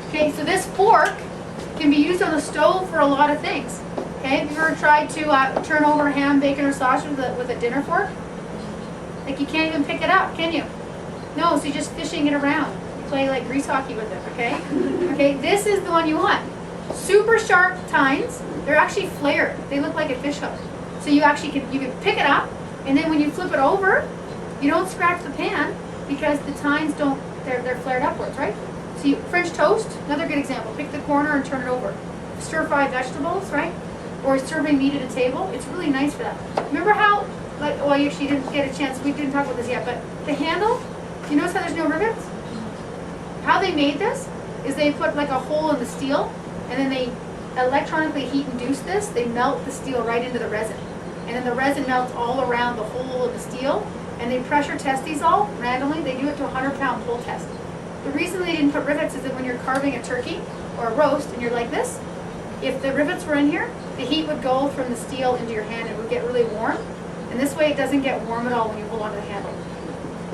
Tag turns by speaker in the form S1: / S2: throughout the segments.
S1: Okay, so this fork can be used on the stove for a lot of things. Okay, have you ever tried to turn over ham, bacon, or sausage with a dinner fork? Like you can't even pick it up, can you? No, so you're just fishing it around. You play like grease hockey with it, okay? Okay, this is the one you want. Super sharp tines. They're actually flared. They look like a fish hook. So you can pick it up, and then when you flip it over, you don't scratch the pan because the tines don't, they're flared upwards, right? So French toast, another good example. Pick the corner and turn it over. Stir fry vegetables, right? Or serving meat at a table. It's really nice for that. Remember how, like, well, you actually didn't get a chance, we didn't talk about this yet, but the handle, you notice how there's no rivets? How they made this is they put like a hole in the steel, and then they electronically heat induce this. They melt the steel right into the resin. And then the resin melts all around the hole of the steel, and they pressure test these all randomly. They do it to a 100-pound pull test. The reason they didn't put rivets is that when you're carving a turkey or a roast and you're like this, if the rivets were in here, the heat would go from the steel into your hand and it would get really warm. And this way it doesn't get warm at all when you hold onto the handle.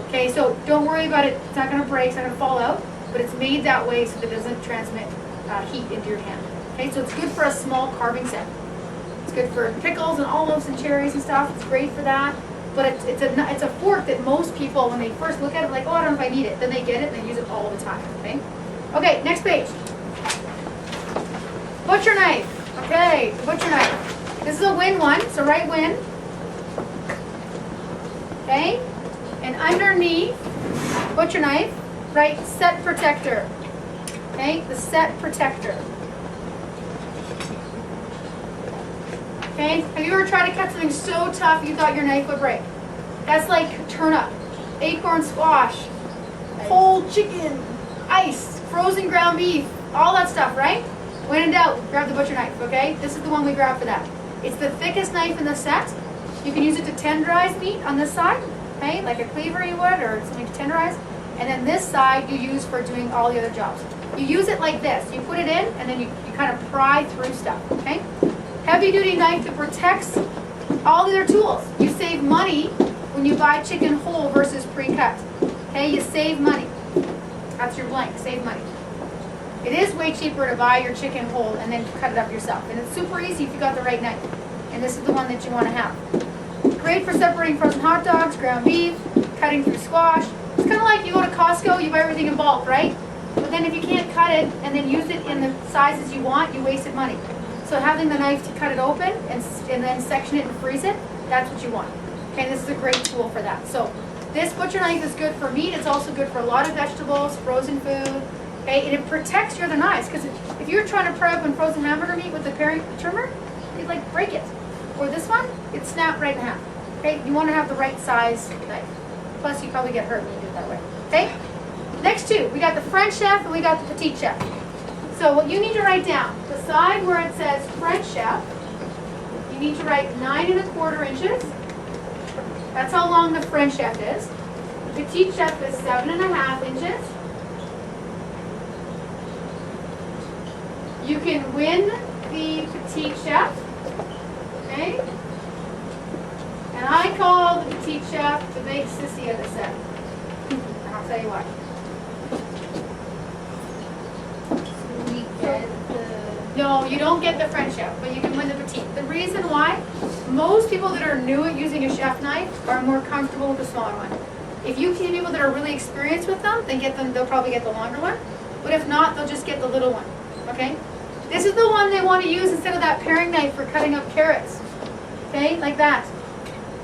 S1: Okay, so don't worry about it. It's not going to break, it's not going to fall out, but it's made that way so that it doesn't transmit heat into your hand. Okay, so it's good for a small carving set. It's good for pickles and olives and cherries and stuff. It's great for that. But it's a fork that most people, when they first look at it, like, oh, I don't know if I need it. Then they get it and they use it all the time. Okay. Okay. Next page. Butcher knife. Okay, the butcher knife. This is a win one, so write win. Okay. And underneath butcher knife, write set protector. Okay, the set protector. Okay, have you ever tried to cut something so tough you thought your knife would break? That's like turnip, acorn squash, whole chicken, ice, frozen ground beef, all that stuff, right? When in doubt, grab the butcher knife, okay? This is the one we grab for that. It's the thickest knife in the set. You can use it to tenderize meat on this side, okay? Like a cleaver you would, or something to tenderize. And then this side you use for doing all the other jobs. You use it like this. You put it in, and then you kind of pry through stuff, okay? Heavy duty knife that protects all the other tools. You save money when you buy chicken whole versus pre-cut. Okay, you save money. That's your blank, save money. It is way cheaper to buy your chicken whole and then cut it up yourself. And it's super easy if you got the right knife. And this is the one that you want to have. Great for separating frozen hot dogs, ground beef, cutting through squash. It's kind of like you go to Costco, you buy everything in bulk, right? But then if you can't cut it and then use it in the sizes you want, you wasted money. So having the knife to cut it open and then section it and freeze it, that's what you want. Okay, this is a great tool for that. So this butcher knife is good for meat. It's also good for a lot of vegetables, frozen food. Okay, and it protects your other knives, because if you're trying to pry open frozen hamburger meat with the paring trimmer, you'd like break it. Or this one, it snapped right in half. Okay, you want to have the right size knife. Plus, you probably get hurt when you do it that way. Okay, next two, we got the French chef and we got the petite chef. So what you need to write down, the side where it says French chef, you need to write 9¼ inches. That's how long the French chef is. The petite chef is 7½ inches. You can win the petite chef, okay? And I call the petite chef the big sissy of the set. And I'll tell you why. No, you don't get the French chef, but you can win the petite. The reason why, most people that are new at using a chef knife are more comfortable with the smaller one. If you see people that are really experienced with them, they'll probably get the longer one. But if not, they'll just get the little one, okay? This is the one they want to use instead of that paring knife for cutting up carrots, okay? Like that.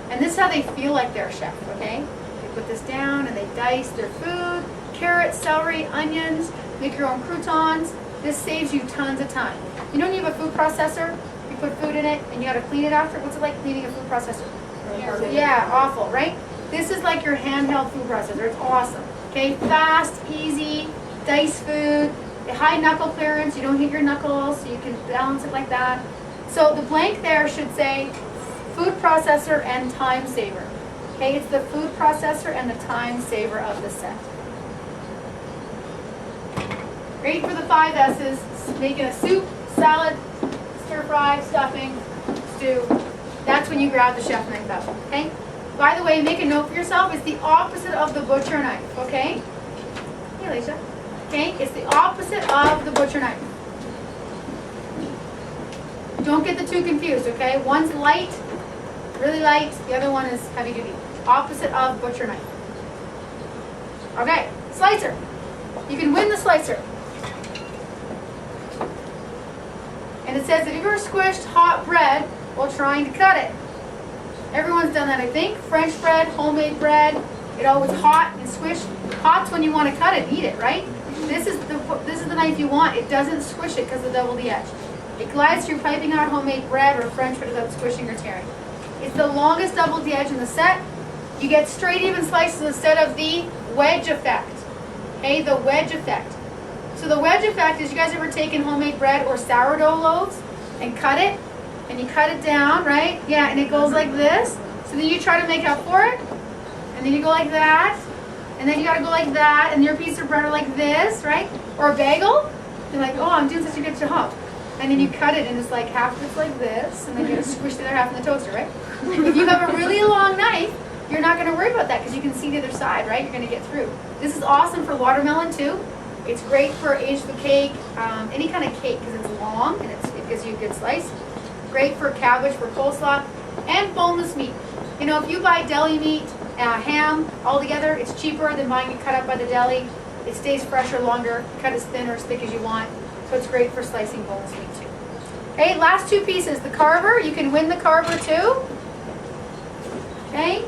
S1: And this is how they feel like they're a chef, okay? They put this down and they dice their food, carrots, celery, onions, make your own croutons. This saves you tons of time. You know when you have a food processor, you put food in it and you got to clean it after? What's it like cleaning a food processor? Yeah, awful, right? This is like your handheld food processor. It's awesome. Okay, fast, easy, dice food, high knuckle clearance. You don't hit your knuckles, so you can balance it like that. So the blank there should say food processor and time saver. Okay, it's the food processor and the time saver of the set. Great for the 5 S's, making a soup, salad, stir fry, stuffing, stew. That's when you grab the chef knife up, okay? By the way, make a note for yourself, it's the opposite of the butcher knife, okay? Hey, Alicia. Okay, it's the opposite of don't get the two confused, okay? One's light, really light, the other one is heavy duty. Opposite of butcher knife. Okay, slicer. You can win the slicer. And it says, have you ever squished hot bread while trying to cut it? Everyone's done that, I think. French bread, homemade bread, it always hot and squish. Hot's when you want to cut it, eat it, right? This is the knife you want. It doesn't squish it because of the double the edge. It glides through piping hot homemade bread or French bread without squishing or tearing. It's the longest double the edge in the set. You get straight even slices instead of the wedge effect. Okay, the wedge effect. So the wedge effect is, you guys ever taken homemade bread or sourdough loaves and cut it? And you cut it down, right? Yeah, and it goes like this. So then you try to make up for it. And then you go like that. And then you gotta go like that. And your piece of bread are like this, right? Or a bagel. You're like, oh, I'm doing such a good job. And then you cut it and it's like half of it's like this. And then you gotta squish the other half in the toaster, right? If you have a really long knife, you're not gonna worry about that because you can see the other side, right? You're gonna get through. This is awesome for watermelon too. It's great for Asian cake, any kind of cake because it's long and it gives you a good slice. Great for cabbage, for coleslaw, and boneless meat. You know, if you buy deli meat, ham all together, it's cheaper than buying it cut up by the deli. It stays fresher longer, cut as thin or as thick as you want. So it's great for slicing boneless meat too. Okay, last two pieces. The carver, you can win the carver too. Okay,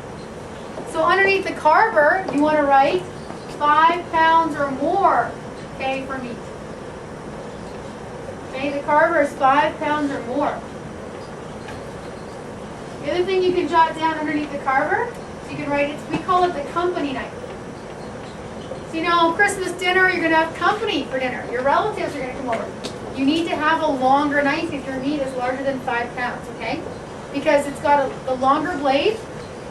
S1: so underneath the carver, you want to write 5 pounds or more, okay, for meat. Okay, the carver is 5 pounds or more. The other thing you can jot down underneath the carver, so you can write it, we call it the company knife. So you know, Christmas dinner, you're going to have company for dinner. Your relatives are going to come over. You need to have a longer knife if your meat is larger than 5 pounds, okay? Because it's got the longer blade.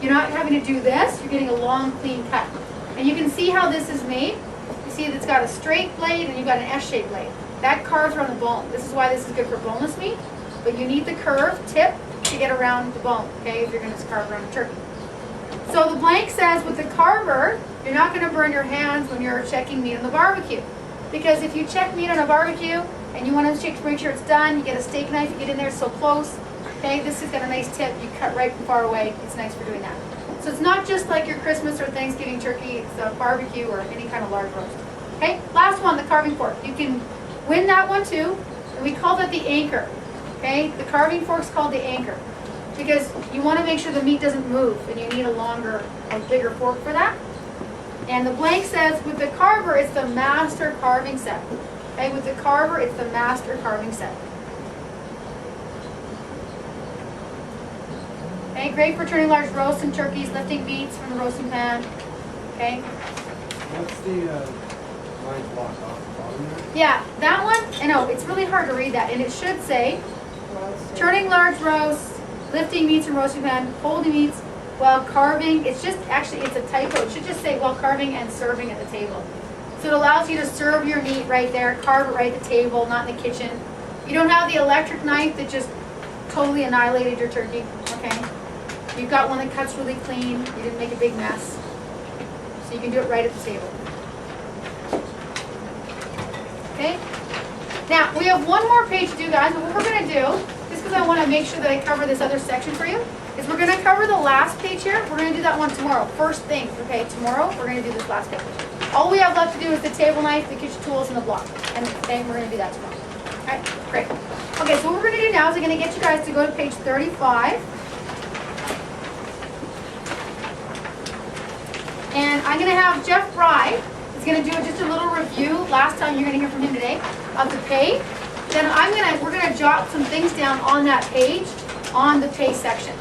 S1: You're not having to do this. You're getting a long, clean cut. And you can see how this is made. You see it's got a straight blade and you've got an S-shaped blade. That carves around the bone. This is why this is good for boneless meat. But you need the curved tip to get around the bone, okay, if you're going to carve around a turkey. So the blank says with the carver, you're not going to burn your hands when you're checking meat on the barbecue. Because if you check meat on a barbecue and you want to check to make sure it's done, you get a steak knife, you get in there so close, okay, this has got a nice tip, you cut right from far away, it's nice for doing that. So it's not just like your Christmas or Thanksgiving turkey, it's a barbecue or any kind of large roast. Okay, last one, the carving fork. You can win that one too, and we call that the anchor. Okay, the carving fork is called the anchor because you want to make sure the meat doesn't move and you need a bigger fork for that. And the blank says with the carver, it's the master carving set. Okay, with the carver, it's the master carving set. Okay, great for turning large roasts and turkeys, lifting meats from the roasting pan. Okay.
S2: What's the line block off the bottom there?
S1: Yeah, that one, I know, it's really hard to read that. And it should say, turning large roasts, lifting meats from roasting pan, holding meats while carving. It's just, actually, it's a typo. It should just say while carving and serving at the table. So it allows you to serve your meat right there, carve it right at the table, not in the kitchen. You don't have the electric knife that just totally annihilated your turkey, okay? You've got one that cuts really clean. You didn't make a big mess. So you can do it right at the table. Okay? Now, we have one more page to do, guys, but what we're going to do, just because I want to make sure that I cover this other section for you, is we're going to cover the last page here. We're going to do that one tomorrow. First thing, okay? Tomorrow, we're going to do this last page. All we have left to do is the table knife, the kitchen tools, and the block. And then we're going to do that tomorrow. Okay? Great. Okay, so what we're going to do now is I'm going to get you guys to go to page 35. And I'm going to have Jeff Fry is going to do just a little review. Last time you're going to hear from him today of the pay. Then we're going to jot some things down on that page on the pay section.